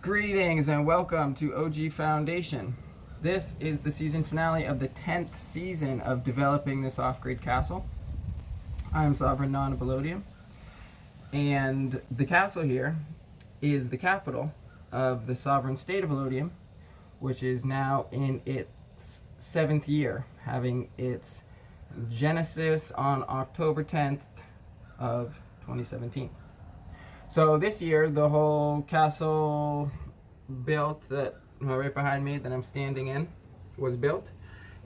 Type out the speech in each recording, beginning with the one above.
Greetings and welcome to OG Foundation. This is the season finale of the 10th season of developing this off-grid castle. I am Sovereign Non of Allodium, and the castle here is the capital of the sovereign state of Allodium, which is now in its 7th year, having its genesis on October 10th of 2017. So this year, the whole castle built that right behind me that I'm standing in was built,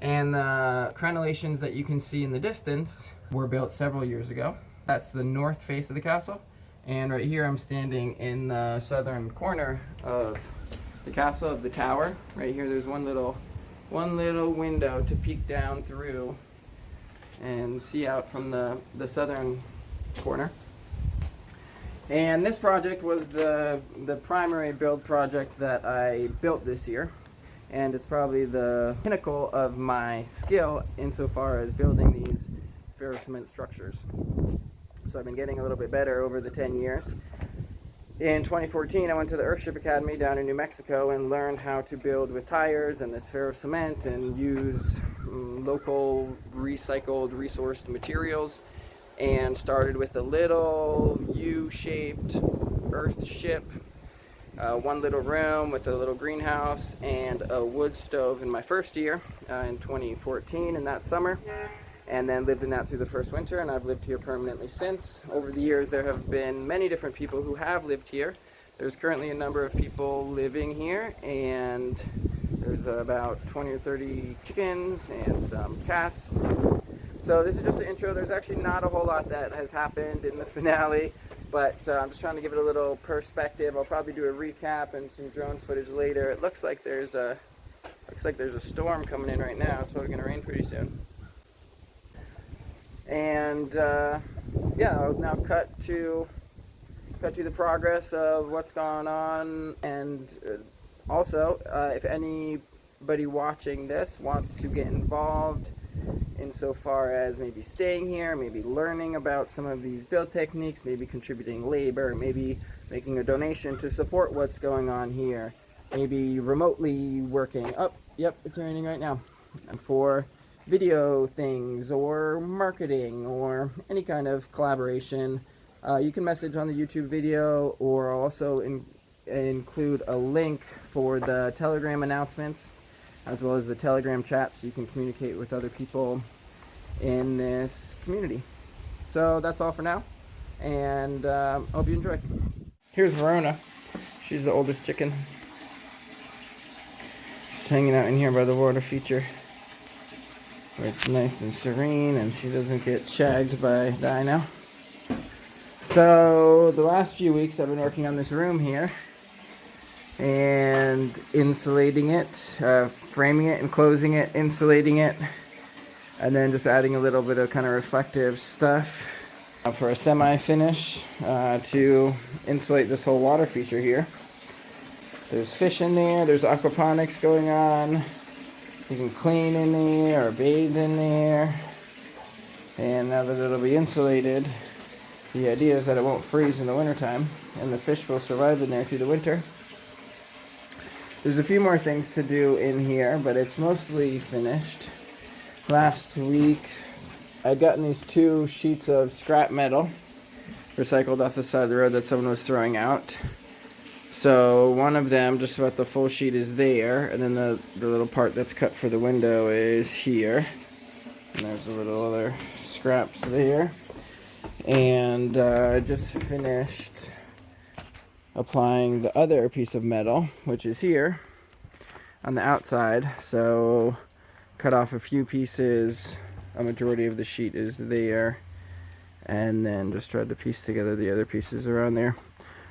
and the crenellations that you can see in the distance were built several years ago. That's the north face of the castle, and right here I'm standing in the southern corner of the castle, of the tower. Right here there's one little window to peek down through and see out from the southern corner. And this project was the primary build project that I built this year, and it's probably the pinnacle of my skill insofar as building these ferrocement structures. So I've been getting a little bit better over the 10 years. In 2014, I went to the Earthship Academy down in New Mexico and learned how to build with tires and this ferrocement and use local recycled, resourced materials, and started with a little U-shaped earth ship, one little room with a little greenhouse and a wood stove in my first year in 2014 in that summer, and then lived in that through the first winter, and I've lived here permanently since. Over the years there have been many different people who have lived here. There's currently a number of people living here, and there's about 20 or 30 chickens and some cats. So this is just an intro. There's actually not a whole lot that has happened in the finale, but I'm just trying to give it a little perspective. I'll probably do a recap and some drone footage later. It looks like there's a storm coming in right now. It's probably going to rain pretty soon. And yeah, I'll now cut to the progress of what's going on, and also if anybody watching this wants to get involved insofar as maybe staying here, maybe learning about some of these build techniques, maybe contributing labor, maybe making a donation to support what's going on here, maybe remotely working. Oh, yep, it's raining right now. And for video things or marketing or any kind of collaboration, you can message on the YouTube video, or also include a link for the Telegram announcements as well as the Telegram chat, so you can communicate with other people in this community. So that's all for now, and hope you enjoy. Here's Verona. She's the oldest chicken. She's hanging out in here by the water feature, where it's nice and serene and she doesn't get shagged by Dino. So the last few weeks I've been working on this room here and insulating it, framing it, enclosing it, insulating it, and then just adding a little bit of kind of reflective stuff for a semi-finish to insulate this whole water feature here. There's fish in there, there's aquaponics going on. You can clean in there or bathe in there, and now that it'll be insulated, the idea is that it won't freeze in the wintertime and the fish will survive in there through the winter. There's a few more things to do in here, but it's mostly finished. Last week, I'd gotten these 2 sheets of scrap metal recycled off the side of the road that someone was throwing out. So one of them, just about the full sheet, is there, and then the little part that's cut for the window is here. And there's a little other scraps there. And I just finished applying the other piece of metal, which is here on the outside. So cut off a few pieces, a majority of the sheet is there, and then just tried to piece together the other pieces around there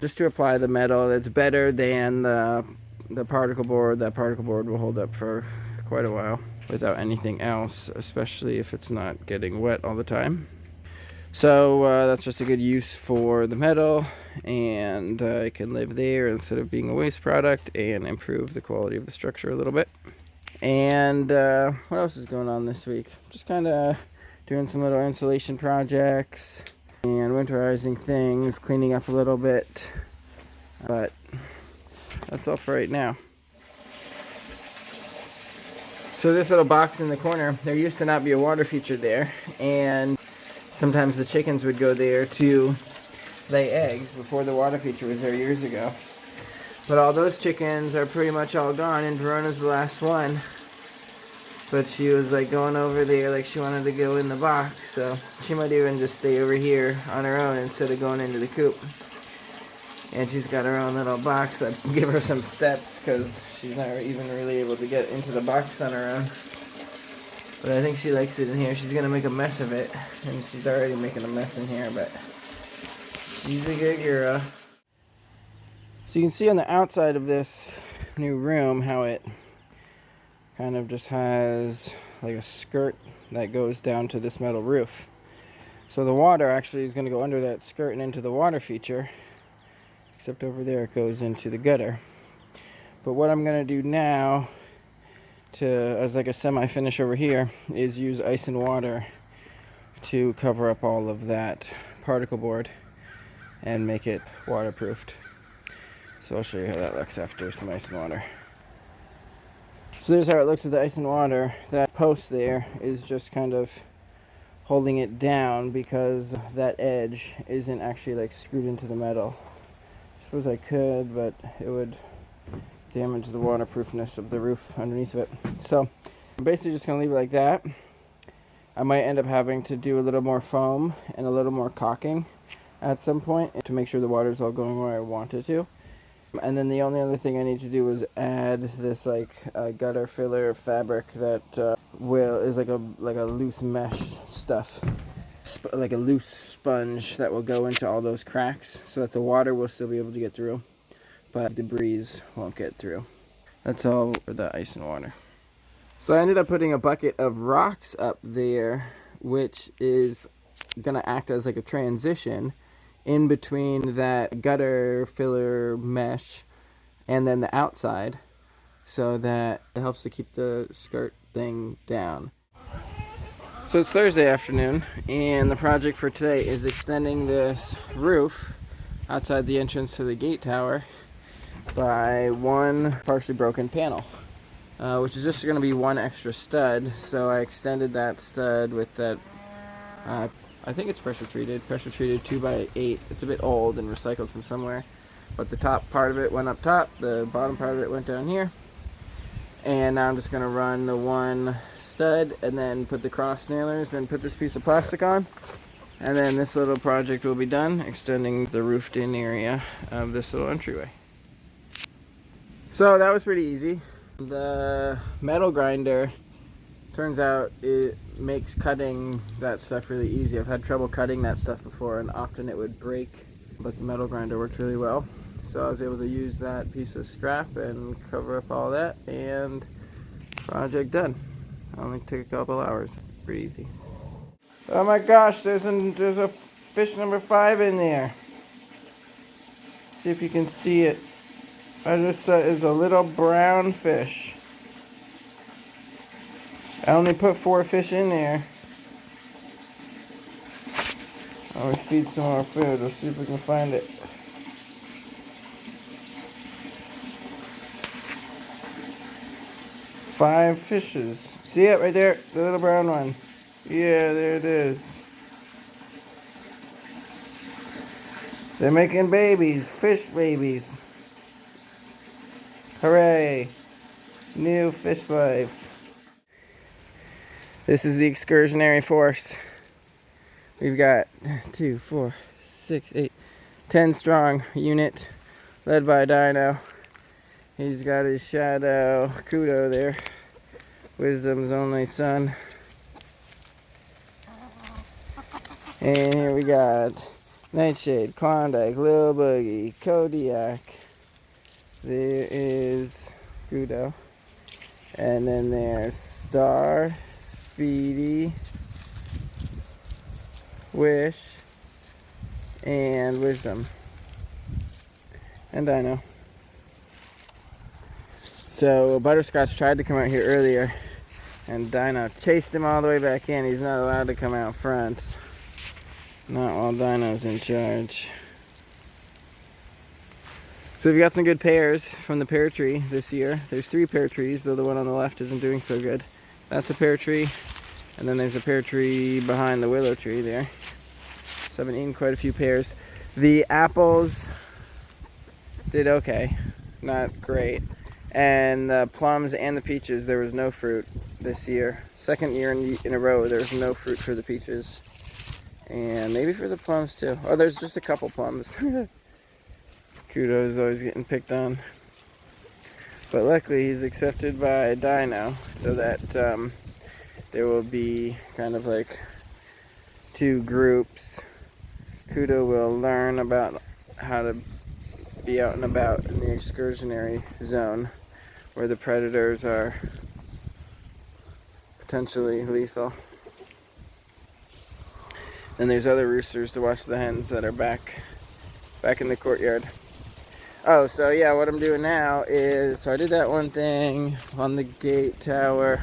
just to apply the metal. That's better than the particle board. That particle board will hold up for quite a while without anything else, especially if it's not getting wet all the time. So that's just a good use for the metal, and it can live there instead of being a waste product and improve the quality of the structure a little bit. And what else is going on this week? Just kind of doing some little insulation projects and winterizing things, cleaning up a little bit. But that's all for right now. So this little box in the corner, there used to not be a water feature there, and sometimes the chickens would go there to lay eggs before the water feature was there years ago. But all those chickens are pretty much all gone, and Verona's the last one. But she was like going over there like she wanted to go in the box, so she might even just stay over here on her own instead of going into the coop. And she's got her own little box. I give her some steps because she's not even really able to get into the box on her own. But I think she likes it in here. She's going to make a mess of it, and she's already making a mess in here, but she's a good girl. So you can see on the outside of this new room how it kind of just has like a skirt that goes down to this metal roof. So the water actually is going to go under that skirt and into the water feature, except over there it goes into the gutter. But what I'm going to do now as like a semi-finish over here is use ice and water to cover up all of that particle board and make it waterproofed. So I'll show you how that looks after some ice and water. So there's how it looks with the ice and water. That post there is just kind of holding it down because that edge isn't actually like screwed into the metal. I suppose I could, but it would damage the waterproofness of the roof underneath of it. So I'm basically just going to leave it like that. I might end up having to do a little more foam and a little more caulking at some point to make sure the water's all going where I want it to. And then the only other thing I need to do is add this like gutter filler fabric that is like a loose mesh stuff, like a loose sponge that will go into all those cracks so that the water will still be able to get through, but the breeze won't get through. That's all for the ice and water. So I ended up putting a bucket of rocks up there, which is gonna act as like a transition in between that gutter filler mesh and then the outside, so that it helps to keep the skirt thing down. So it's Thursday afternoon, and the project for today is extending this roof outside the entrance to the gate tower by one partially broken panel, which is just going to be one extra stud. So I extended that stud with that I think it's pressure treated 2x8. It's a bit old and recycled from somewhere, but the top part of it went up top, the bottom part of it went down here, and now I'm just going to run the one stud and then put the cross nailers and put this piece of plastic on, and then this little project will be done, extending the roofed in area of this little entryway. So that was pretty easy. The metal grinder, turns out it makes cutting that stuff really easy. I've had trouble cutting that stuff before, and often it would break, but the metal grinder worked really well. So I was able to use that piece of scrap and cover up all that, and project done. Only took a couple hours. Pretty easy. Oh my gosh, there's a fish number 5 in there. See if you can see it. I just saw it's a little brown fish. I only put 4 fish in there. I'll feed some more food. Let's see if we can find it. Five fishes. See it right there? The little brown one. Yeah, there it is. They're making babies. Fish babies. Hooray. New fish life. This is the excursionary force. We've got 2, 4, 6, 8, 10 strong unit led by Dino. He's got his shadow, Kudo there, Wisdom's only son. And here we got Nightshade, Klondike, Lil Boogie, Kodiak. There is Kudo. And then there's Star, Speedy, Wish, and Wisdom, and Dino. So Butterscotch tried to come out here earlier, and Dino chased him all the way back in. He's not allowed to come out front. Not while Dino's in charge. So So we've got some good pears from the pear tree this year. There's 3 pear trees, though the one on the left isn't doing so good. That's a pear tree, and then there's a pear tree behind the willow tree there. So I've been eating quite a few pears. The apples did okay, not great. And the plums and the peaches, there was no fruit this year. Second year in a row, there was no fruit for the peaches. And maybe for the plums too. Oh, there's just a couple plums. Kudo is always getting picked on. But luckily he's accepted by Dino, so that there will be kind of like 2 groups. Kudo will learn about how to be out and about in the excursionary zone where the predators are potentially lethal. Then there's other roosters to watch the hens that are back in the courtyard. Oh, so yeah, what I'm doing now is, so I did that one thing on the gate tower.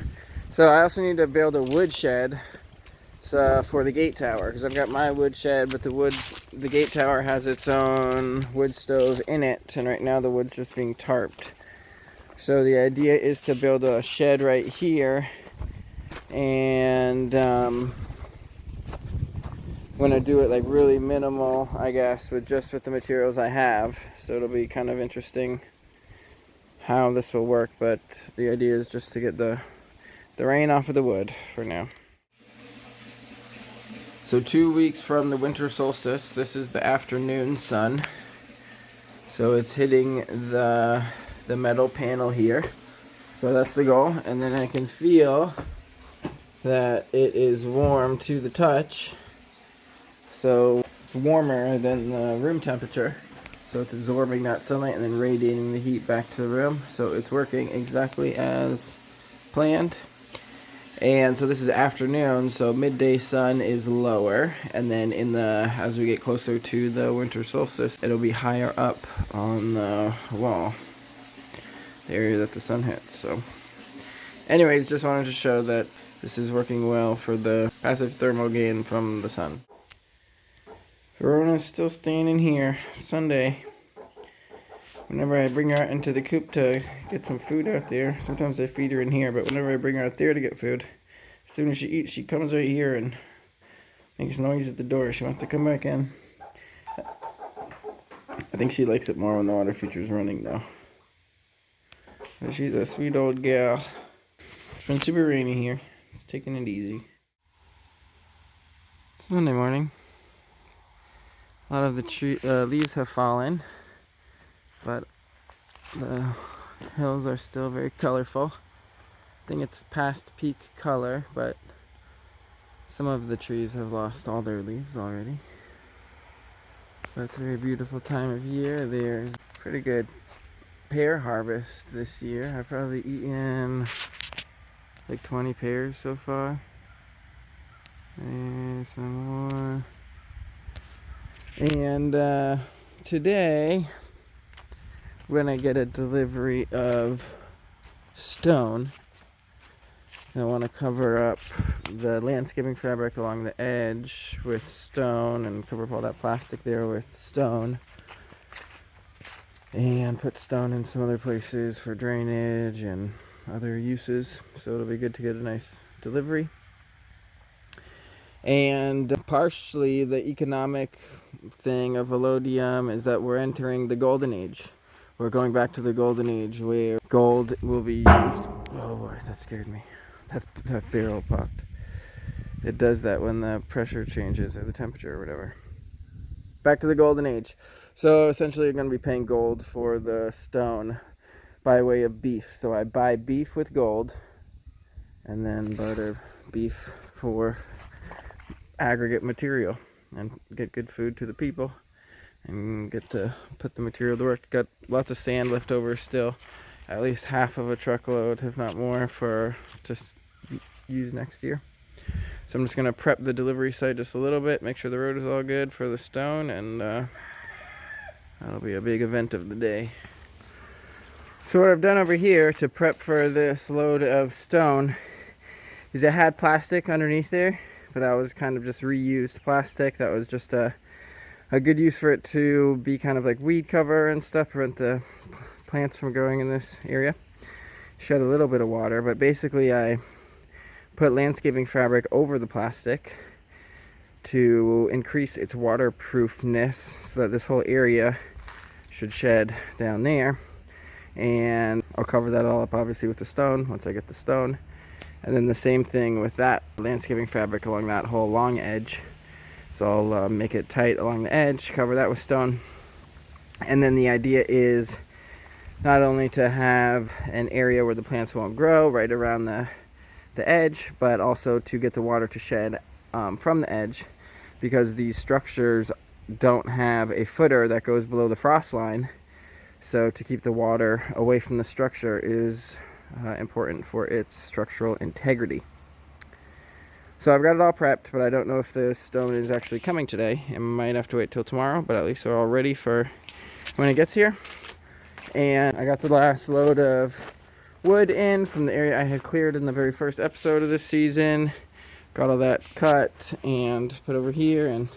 So I also need to build a wood shed for the gate tower, because I've got my wood shed, but the gate tower has its own wood stove in it, and right now the wood's just being tarped. So the idea is to build a shed right here, and I'm gonna do it like really minimal, I guess, with the materials I have. So it'll be kind of interesting how this will work, but the idea is just to get the rain off of the wood for now. So 2 weeks from the winter solstice, this is the afternoon sun. So it's hitting the metal panel here. So that's the goal. And then I can feel that it is warm to the touch. So it's warmer than the room temperature. So it's absorbing that sunlight and then radiating the heat back to the room. So it's working exactly as planned. And so this is afternoon, so midday sun is lower, and then as we get closer to the winter solstice, it'll be higher up on the wall, the area that the sun hits. So anyways, just wanted to show that this is working well for the passive thermal gain from the sun. Verona's still staying in here Sunday. Whenever I bring her out into the coop to get some food out there, sometimes I feed her in here, but whenever I bring her out there to get food, as soon as she eats, she comes right here and makes noise at the door. She wants to come back in. I think she likes it more when the water feature's running, though. But she's a sweet old gal. It's been super rainy here. It's taking it easy. It's Monday morning. A lot of the leaves have fallen, but the hills are still very colorful. I think it's past peak color, but some of the trees have lost all their leaves already. So it's a very beautiful time of year. There's pretty good pear harvest this year. I've probably eaten like 20 pears so far. And some more. And today we're gonna get a delivery of stone. I want to cover up the landscaping fabric along the edge with stone and cover up all that plastic there with stone. And put stone in some other places for drainage and other uses. So it'll be good to get a nice delivery. And partially the economic thing of Allodium is that we're entering the golden age. We're going back to the golden age where gold will be used. Oh boy, that scared me. That barrel popped. It does that when the pressure changes or the temperature or whatever. Back to the golden age. So essentially you're going to be paying gold for the stone by way of beef. So I buy beef with gold and then barter beef for aggregate material and get good food to the people and get to put the material to work. Got lots of sand left over still. At least half of a truckload, if not more, for just use next year. So I'm just going to prep the delivery site just a little bit, make sure the road is all good for the stone, and that'll be a big event of the day. So what I've done over here to prep for this load of stone is I had plastic underneath there, but that was kind of just reused plastic. That was just a a good use for it to be kind of like weed cover and stuff, prevent the plants from growing in this area. Shed a little bit of water, but basically I put landscaping fabric over the plastic to increase its waterproofness so that this whole area should shed down there. And I'll cover that all up obviously with the stone once I get the stone. And then the same thing with that landscaping fabric along that whole long edge. So I'll make it tight along the edge, cover that with stone. And then the idea is not only to have an area where the plants won't grow right around the edge, but also to get the water to shed from the edge, because these structures don't have a footer that goes below the frost line. So to keep the water away from the structure is important for its structural integrity. So I've got it all prepped, but I don't know if the stone is actually coming today. It might have to wait till tomorrow, but at least they're all ready for when it gets here. And I got the last load of wood in from the area I had cleared in the very first episode of this season. Got all that cut and put over here and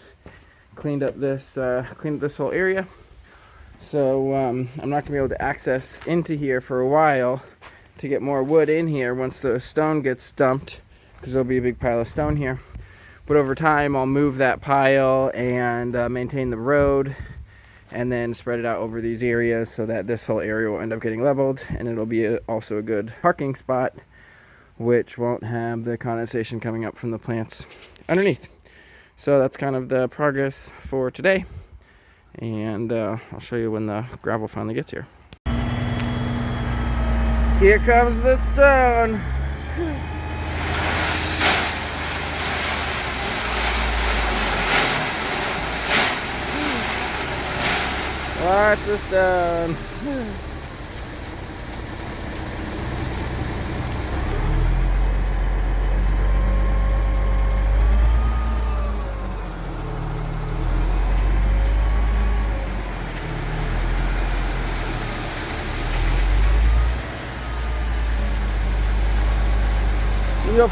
cleaned up this whole area. So I'm not gonna be able to access into here for a while to get more wood in here once the stone gets dumped, because there'll be a big pile of stone here. But over time I'll move that pile and maintain the road, and then spread it out over these areas so that this whole area will end up getting leveled, and it'll be also a good parking spot, which won't have the condensation coming up from the plants underneath. So that's kind of the progress for today, and I'll show you when the gravel finally gets here. Here comes the stone. Lots of stone. You can go.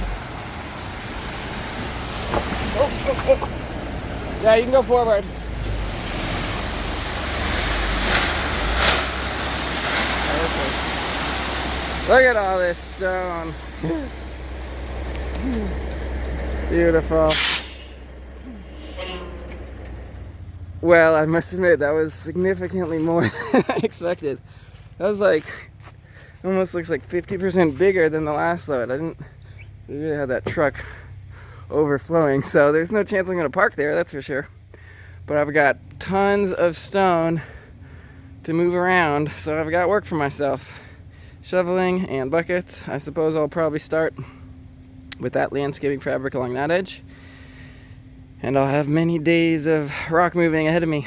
Yeah, you can go forward. Look at all this stone. Beautiful. Well, I must admit that was significantly more than I expected. That was like, almost looks like 50% bigger than the last load. I didn't really have that truck overflowing, so there's no chance I'm gonna park there, that's for sure. But I've got tons of stone to move around, so I've got work for myself. Shoveling and buckets. I suppose I'll probably start with that landscaping fabric along that edge, and I'll have many days of rock moving ahead of me.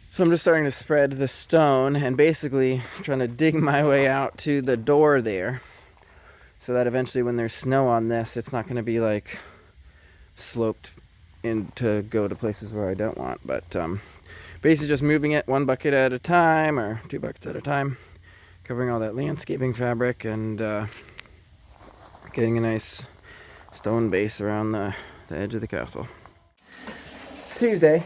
So I'm just starting to spread the stone and basically trying to dig my way out to the door there, so that eventually when there's snow on this, it's not going to be like sloped in to go to places where I don't want. But basically just moving it one bucket at a time, or 2 buckets at a time, covering all that landscaping fabric, and getting a nice stone base around the edge of the castle. It's Tuesday,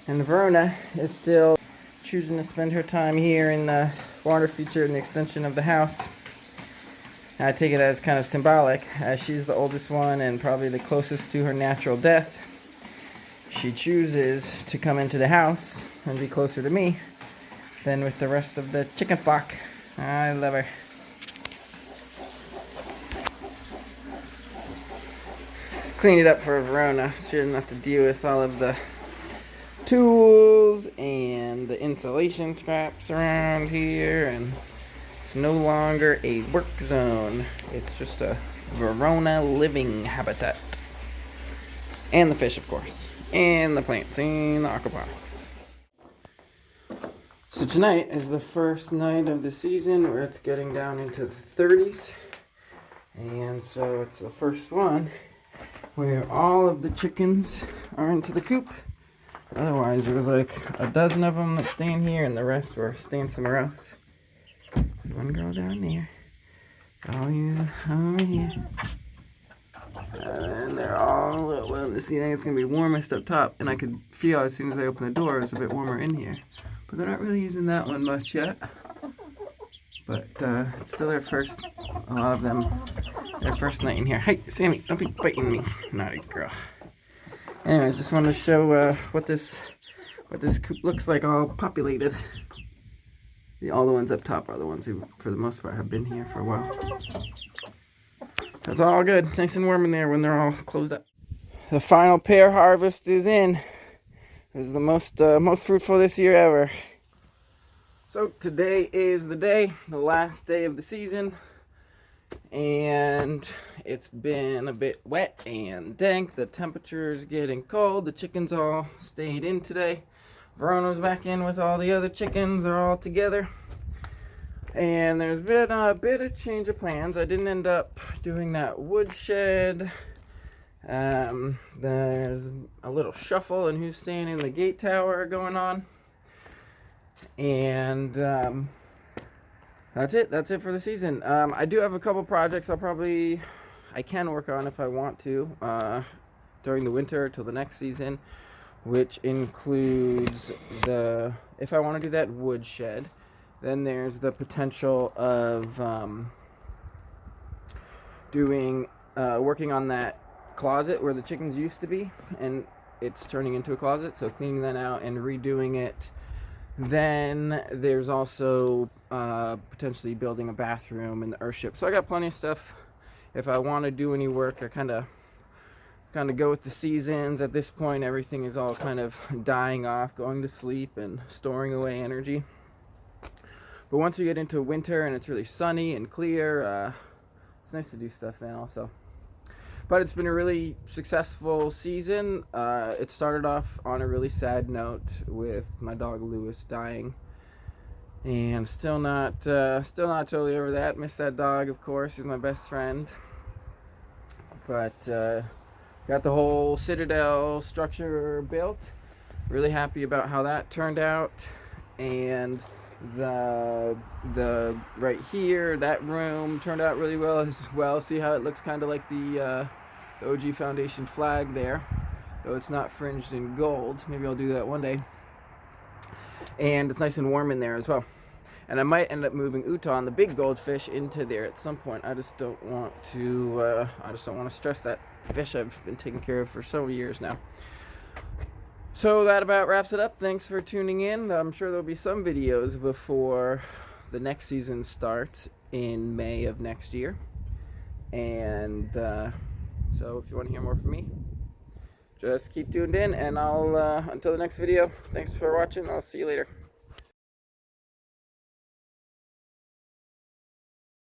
and Verona is still choosing to spend her time here in the water feature and the extension of the house. I take it as kind of symbolic, as she's the oldest one and probably the closest to her natural death. She chooses to come into the house and be closer to me than with the rest of the chicken flock. I love her. Clean it up for Verona. She doesn't have to deal with all of the tools and the insulation scraps around here, and it's no longer a work zone. It's just a Verona living habitat. And the fish, of course. And the plants and the aquaponics. So tonight is the first night of the season where it's getting down into the 30s. And so it's the first one where all of the chickens are into the coop. Otherwise, there was like a dozen of them that stay in here and the rest were staying somewhere else. One girl down there. Oh, yeah. Oh, yeah. And they're all, well, this thing is going to be warmest up top. And I could feel as soon as I open the door, it's a bit warmer in here. But they're not really using that one much yet. But it's still their first, a lot of them, their first night in here. Hey, Sammy, don't be biting me, naughty girl. Anyways, just wanted to show what this coop looks like all populated. All the ones up top are the ones who, for the most part, have been here for a while. So it's all good, nice and warm in there when they're all closed up. The final pear harvest is in. This is the most fruitful this year ever. So today is the day, the last day of the season, and it's been a bit wet and dank. The temperature's getting cold. The chickens all stayed in today. Verona's back in with all the other chickens. They're all together. And there's been a bit of change of plans. I didn't end up doing that woodshed. There's a little shuffle in who's staying in the gate tower going on. And that's it for the season. I do have a couple projects I can work on if I want to during the winter till the next season, which includes if I want to do that woodshed, then there's the potential of working on that closet where the chickens used to be, and it's turning into a closet, so cleaning that out and redoing it. Then there's also potentially building a bathroom in the earthship. So I got plenty of stuff. If I want to do any work, I kind of go with the seasons. At this point, everything is all kind of dying off, going to sleep and storing away energy. But once we get into winter and it's really sunny and clear, it's nice to do stuff then also. But it's been a really successful season. It started off on a really sad note with my dog Lewis dying, and still not totally over that. Miss that dog, of course. He's my best friend. But got the whole citadel structure built. Really happy about how that turned out, and the right here, that room turned out really well as well. See how it looks kind of like the OG Foundation flag there, though it's not fringed in gold. Maybe I'll do that one day. And it's nice and warm in there as well. And I might end up moving Uton, the big goldfish, into there at some point. I just don't want to stress that fish I've been taking care of for several years now. So that about wraps it up. Thanks for tuning in. I'm sure there'll be some videos before the next season starts in May of next year. And so if you want to hear more from me, just keep tuned in, and I'll until the next video. Thanks for watching. I'll see you later.